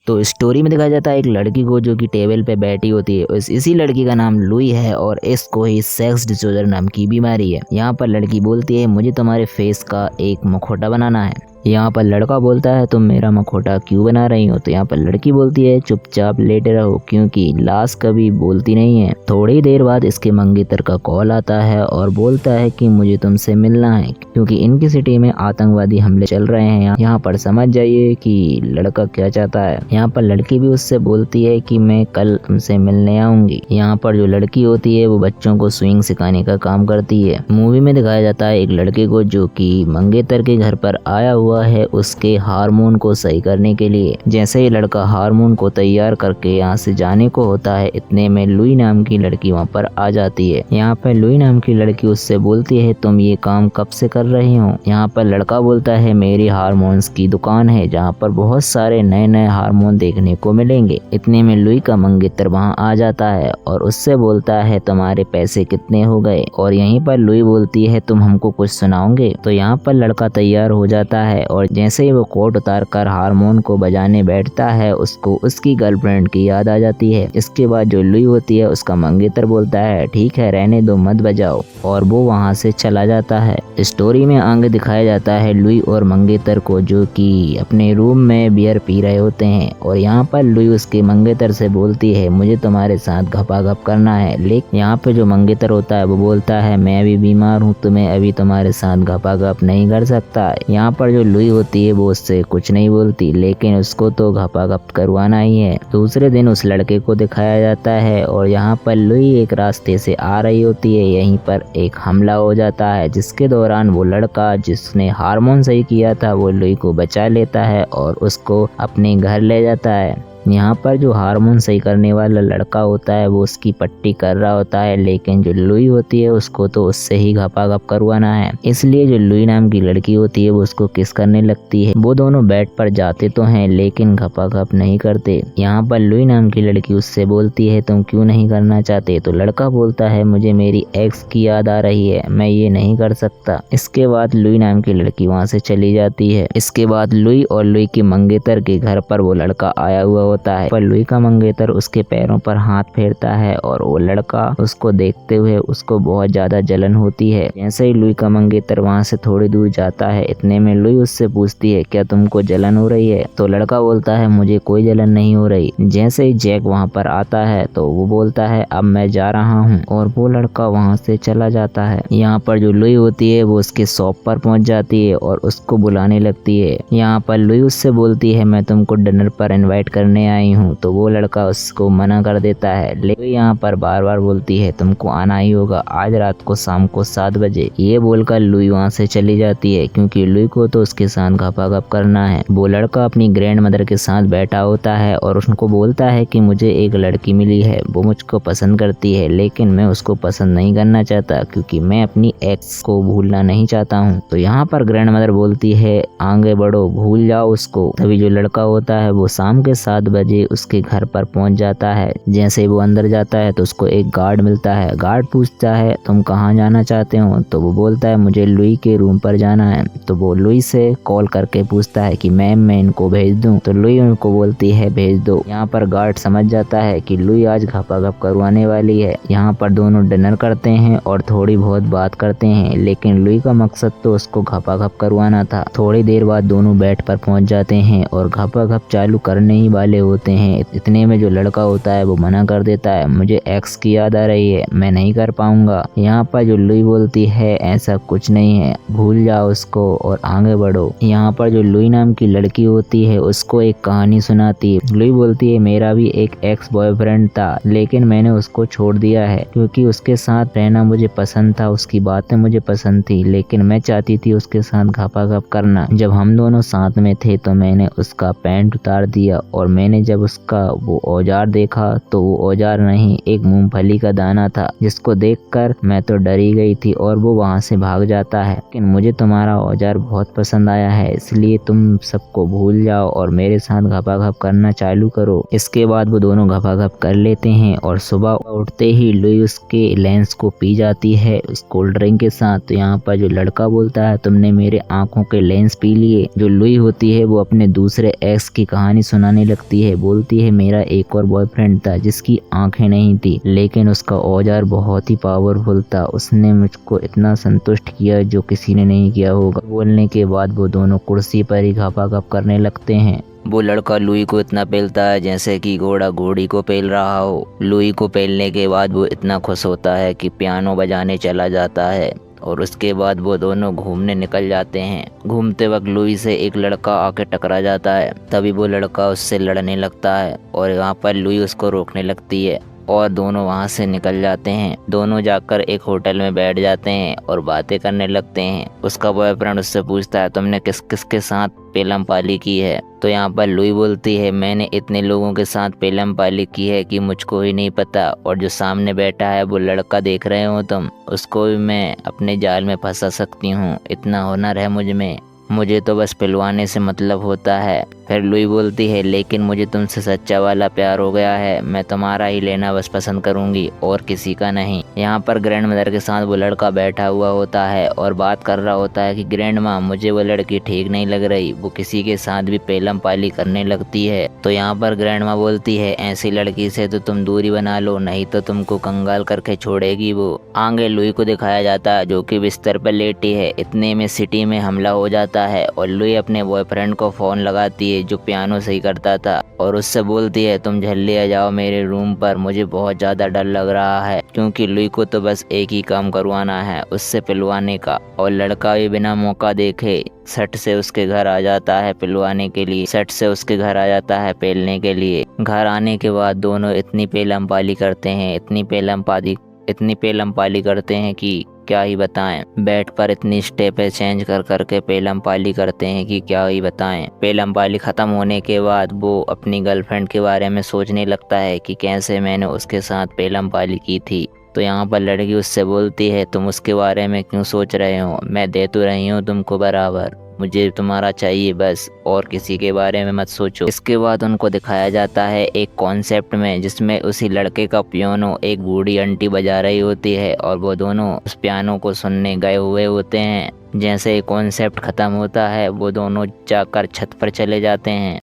तो स्टोरी में दिखाया जाता है एक लड़की को जो कि टेबल पे बैठी होती है। इसी लड़की का नाम लुई है और इसको ही सेक्स डिसऑर्डर नाम की बीमारी है। यहाँ पर लड़की बोलती है मुझे तुम्हारे फेस का एक मुखौटा बनाना है। यहाँ पर लड़का बोलता है तुम मेरा मुखौटा क्यों बना रही हो। तो यहाँ पर लड़की बोलती है चुपचाप लेटे रहो क्योंकि लाश कभी बोलती नहीं है। थोड़ी देर बाद इसके मंगेतर का कॉल आता है और बोलता है कि मुझे तुमसे मिलना है क्योंकि इनकी सिटी में आतंकवादी हमले चल रहे हैं। यहाँ पर समझ जाइए कि लड़का क्या चाहता है। यहाँ पर लड़की भी उससे बोलती है कि मैं कल तुमसे मिलने आऊंगी। यहाँ पर जो लड़की होती है वो बच्चों को स्विंग सिखाने का काम करती है। मूवी में दिखाया जाता है एक लड़के को जो कि मंगेतर के घर पर आया हुआ है उसके हार्मोन को सही करने के लिए। जैसे ही लड़का हार्मोन को तैयार करके यहाँ से जाने को होता है इतने में लुई नाम की लड़की वहाँ पर आ जाती है। यहाँ पर लुई नाम की लड़की उससे बोलती है तुम ये काम कब से कर रही हो। यहाँ पर लड़का बोलता है मेरी हार्मोन्स की दुकान है जहाँ पर बहुत सारे नए नए हार्मोन देखने को मिलेंगे। इतने में लुई का मंगेतर वहाँ आ जाता है और उससे बोलता है तुम्हारे पैसे कितने हो गए। और यहीं पर लुई बोलती है तुम हमको कुछ सुनाओगे। तो यहाँ पर लड़का तैयार हो जाता है और जैसे ही वो कोट उतार कर हारमोन को बजाने बैठता है उसको उसकी गर्लफ्रेंड की याद आ जाती है। इसके बाद जो लुई होती है उसका मंगेतर बोलता है ठीक है रहने दो मत बजाओ और वो वहाँ से चला जाता है। स्टोरी में आगे दिखाया जाता है लुई और मंगेतर को जो कि अपने रूम में बियर पी रहे होते हैं और यहाँ पर लुई उसके मंगेतर से बोलती है मुझे तुम्हारे साथ घपाघप करना है। लेकिन यहाँ पे जो मंगेतर होता है वो बोलता है मैं अभी बीमार हूँ तो मैं अभी तुम्हारे साथ घपाघप नहीं कर सकता। यहाँ पर जो लुई होती है वो उससे कुछ नहीं बोलती लेकिन उसको तो घपाघप करवाना ही है। दूसरे दिन उस लड़के को दिखाया जाता है और यहाँ पर लुई एक रास्ते से आ रही होती है। यहीं पर एक हमला हो जाता है जिसके दौरान वो लड़का जिसने हार्मोन सही किया था वो लुई को बचा लेता है और उसको अपने घर ले जाता है। यहाँ पर जो हार्मोन सही करने वाला लड़का होता है वो उसकी पट्टी कर रहा होता है लेकिन जो लुई होती है उसको तो उससे ही घपाघप करवाना है। इसलिए जो लुई नाम की लड़की होती है वो उसको किस करने लगती है। वो दोनों बेड पर जाते तो हैं लेकिन घपाघप नहीं करते। यहाँ पर लुई नाम की लड़की उससे बोलती है तुम क्यों नहीं करना चाहते। तो लड़का बोलता है मुझे मेरी एक्स की याद आ रही है मैं ये नहीं कर सकता। इसके बाद लुई नाम की लड़की वहाँ से चली जाती है। इसके बाद लुई और लुई के मंगेतर के घर पर वो लड़का आया हुआ होता है पर लुई का मंगेतर उसके पैरों पर हाथ फेरता है और वो लड़का उसको देखते हुए उसको बहुत ज्यादा जलन होती है। जैसे ही लुई का मंगेतर वहाँ से थोड़ी दूर जाता है इतने में लुई उससे पूछती है क्या तुमको जलन हो रही है। तो लड़का बोलता है मुझे कोई जलन नहीं हो रही। जैसे ही जैक वहाँ पर आता है तो वो बोलता है अब मैं जा रहा हूँ और वो लड़का वहाँ से चला जाता है। यहाँ पर जो लुई होती है वो उसके शॉप पर पहुँच जाती है और उसको बुलाने लगती है। यहाँ पर लुई उससे बोलती है मैं तुमको डिनर पर इनवाइट करने आई हूँ। तो वो लड़का उसको मना कर देता है लेकिन यहाँ पर बार बार बोलती है तुमको आना ही होगा आज रात को शाम को 7 बजे। ये बोलकर लुई वहाँ से चली जाती है क्योंकि लुई को तो उसके साथ घपाघप करना है। वो लड़का अपनी ग्रैंड मदर के साथ बैठा होता है और उनको बोलता है कि मुझे एक लड़की मिली है वो मुझको पसंद करती है लेकिन मैं उसको पसंद नहीं करना चाहता क्योंकि मैं अपनी एक्स को भूलना नहीं चाहता हूँ। तो यहाँ पर ग्रैंड मदर बोलती है आगे बढ़ो भूल जाओ उसको। तभी जो लड़का होता है वो शाम के 7 बजे उसके घर पर पहुंच जाता है। जैसे वो अंदर जाता है तो उसको एक गार्ड मिलता है। गार्ड पूछता है तुम कहाँ जाना चाहते हो। तो वो बोलता है मुझे लुई के रूम पर जाना है। तो वो लुई से कॉल करके पूछता है कि मैम मैं इनको भेज दूं। तो लुई उनको बोलती है भेज दो। यहाँ पर गार्ड समझ जाता है कि लुई आज घपाघप करवाने वाली है। यहाँ पर दोनों डिनर करते हैं और थोड़ी बहुत बात करते हैं लेकिन लुई का मकसद तो उसको घपाघप करवाना था। थोड़ी देर बाद दोनों बेड पर पहुंच जाते हैं और घपाघप चालू करने ही वाले होते हैं। इतने में जो लड़का होता है वो मना कर देता है मुझे एक्स की याद आ रही है मैं नहीं कर पाऊंगा। यहाँ पर जो लुई बोलती है ऐसा कुछ नहीं है भूल जाओ उसको और आगे बढ़ो। यहाँ पर जो लुई नाम की लड़की होती है उसको एक कहानी सुनाती है। लुई बोलती है मेरा भी एक एक्स बॉयफ्रेंड था लेकिन मैंने उसको छोड़ दिया है क्योंकि उसके साथ रहना मुझे पसंद था उसकी बातें मुझे पसंद थी लेकिन मैं चाहती थी उसके साथ घपाघप करना। जब हम दोनों साथ में थे तो मैंने उसका पैंट उतार दिया और मैंने जब उसका वो औजार देखा तो वो औजार नहीं एक मूंगफली का दाना था जिसको देखकर मैं तो डरी गई थी और वो वहाँ से भाग जाता है। लेकिन मुझे तुम्हारा औजार बहुत पसंद आया है इसलिए तुम सबको भूल जाओ और मेरे साथ घपाघप करना चालू करो। इसके बाद वो दोनों घपाघप कर लेते हैं और सुबह उठते ही लुई उसके लेंस को पी जाती है उस कोल्ड ड्रिंक के साथ। तो यहाँ पर जो लड़का बोलता है तुमने मेरे आंखों के लेंस पी लिए। जो लुई होती है वो अपने दूसरे एक्स की कहानी सुनाने लगती होती है, बोलती है मेरा एक और बॉयफ्रेंड था जिसकी आंखें नहीं थी लेकिन उसका औजार बहुत ही पावरफुल था, उसने मुझको इतना संतुष्ट किया जो किसी ने नहीं किया होगा। बोलने के बाद वो दोनों कुर्सी पर ही घपाघप करने लगते हैं। वो लड़का लुई को इतना पेलता है जैसे कि घोड़ा घोड़ी को पेल रहा हो। लुई को पेलने के बाद वो इतना खुश होता है कि पियानो बजाने चला जाता है और उसके बाद वो दोनों घूमने निकल जाते हैं। घूमते वक्त लुई से एक लड़का आके टकरा जाता है, तभी वो लड़का उससे लड़ने लगता है और यहाँ पर लुई उसको रोकने लगती है और दोनों वहाँ से निकल जाते हैं। दोनों जाकर एक होटल में बैठ जाते हैं और बातें करने लगते हैं। उसका बॉयफ्रेंड उससे पूछता है तुमने किस किस के साथ पेलम पाली की है, तो यहाँ पर लुई बोलती है मैंने इतने लोगों के साथ पेलम पाली की है कि मुझको ही नहीं पता, और जो सामने बैठा है वो लड़का देख रहे हो तुम, उसको भी मैं अपने जाल में फंसा सकती हूँ, इतना हुनर है मुझ में, मुझे तो बस पिलवाने से मतलब होता है। फिर लुई बोलती है लेकिन मुझे तुमसे सच्चा वाला प्यार हो गया है, मैं तुम्हारा ही लेना बस पसंद करूंगी और किसी का नहीं। यहाँ पर ग्रैंड मदर के साथ वो लड़का बैठा हुआ होता है और बात कर रहा होता है कि ग्रैंड माँ मुझे वो लड़की ठीक नहीं लग रही, वो किसी के साथ भी पेलम पाली करने लगती है। तो यहाँ पर ग्रैंड माँ बोलती है ऐसी लड़की से तो तुम दूरी बना लो, नहीं तो तुमको कंगाल करके छोड़ेगी वो। आगे लुई को दिखाया जाता है जो कि बिस्तर पर लेटी है। इतने में सिटी में हमला हो जाता है और लुई अपने बॉयफ्रेंड को फोन लगाती है जो पियानो सही करता था और उससे बोलती है तुम जल्दी आ जाओ मेरे रूम पर, मुझे बहुत ज़्यादा डर लग रहा है, क्योंकि लुई को तो बस एक ही काम करवाना है, उससे पिलवाने का। और लड़का भी बिना मौका देखे सट से उसके घर आ जाता है पिलवाने के लिए, सट से उसके घर आ जाता है पेलने के लिए। घर आने के बाद दोनों इतनी पेलम पाली करते हैं, इतनी पेलम पाली करते हैं कि क्या ही बताएं। बेड पर इतनी स्टेपें चेंज कर करके पेलम पाली करते हैं कि क्या ही बताएं। पेलम पाली खत्म होने के बाद वो अपनी गर्लफ्रेंड के बारे में सोचने लगता है कि कैसे मैंने उसके साथ पेलम पाली की थी। तो यहाँ पर लड़की उससे बोलती है तुम उसके बारे में क्यों सोच रहे हो, मैं दे तो रही हूँ तुमको बराबर, मुझे तुम्हारा चाहिए बस, और किसी के बारे में मत सोचो। इसके बाद उनको दिखाया जाता है एक कॉन्सेप्ट में जिसमें उसी लड़के का पियानो एक बूढ़ी आंटी बजा रही होती है और वो दोनों उस पियानो को सुनने गए हुए होते हैं। जैसे कॉन्सेप्ट खत्म होता है वो दोनों जाकर छत पर चले जाते हैं।